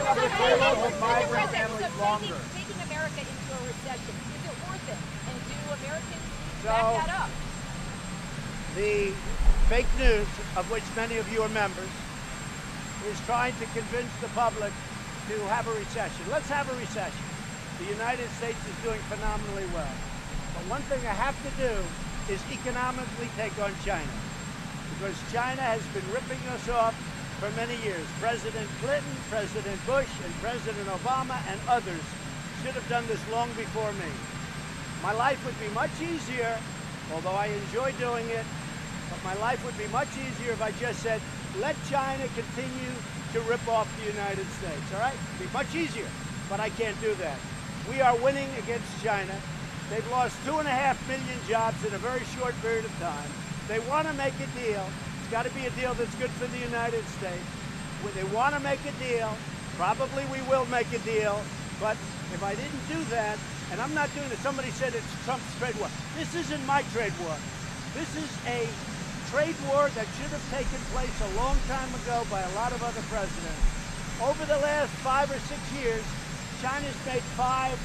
of the payroll of migrant families longer. Taking America into a recession, is it worth it? And do Americans So, back that up? the fake news, of which many of you are members, is trying to convince the public to have a recession. Let's have a recession. The United States is doing phenomenally well. But one thing I have to do is economically take on China, because China has been ripping us off for many years. President Clinton, President Bush, and President Obama and others should have done this long before me. My life would be much easier, although I enjoy doing it, but my life would be much easier if I just said, let China continue to rip off the United States, all right? It'd be much easier, but I can't do that. We are winning against China. They've lost 2.5 million jobs in a very short period of time. They want to make a deal. It's got to be a deal that's good for the United States. When they want to make a deal, probably we will make a deal, but if I didn't do that, and I'm not doing it, somebody said it's Trump's trade war. This isn't my trade war. This is a trade war that should have taken place a long time ago by a lot of other presidents. Over the last 5 or 6 years, China's made $500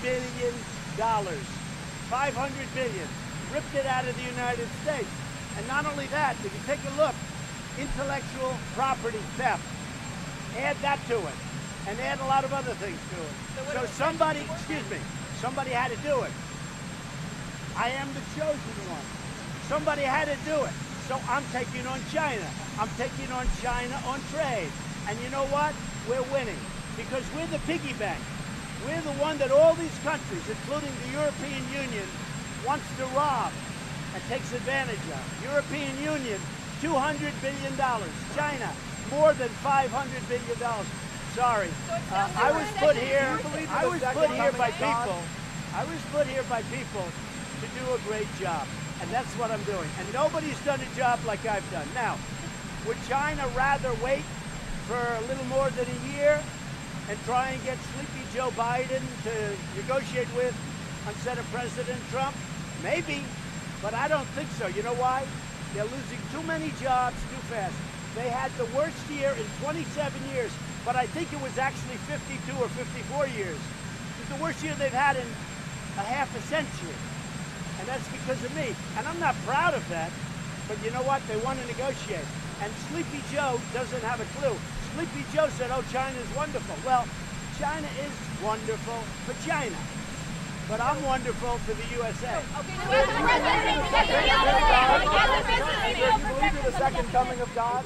billion. 500 billion. Ripped it out of the United States. And not only that, if you take a look, intellectual property theft, add that to it, and add a lot of other things to it. So somebody, somebody had to do it. I am the chosen one. Somebody had to do it. So I'm taking on China. I'm taking on China on trade. And you know what? We're winning because we're the piggy bank. We're the one that all these countries, including the European Union, wants to rob and takes advantage of. European Union, $200 billion. China, more than $500 billion. Sorry, I was put here. I was put here by people. I was put here by people to do a great job, and that's what I'm doing. And nobody's done a job like I've done. Now, would China rather wait for a little more than a year and try and get sleepy Joe Biden to negotiate with instead of President Trump? Maybe, but I don't think so. You know why? They're losing too many jobs too fast. They had the worst year in 27 years, but I think it was actually 52 or 54 years. It was the worst year they've had in a half a century. And that's because of me. And I'm not proud of that, but you know what? They want to negotiate. And Sleepy Joe doesn't have a clue. Sleepy Joe said, oh, China's wonderful. Well, China is wonderful for China, but I'm wonderful for the USA. Do you believe in the second coming of God?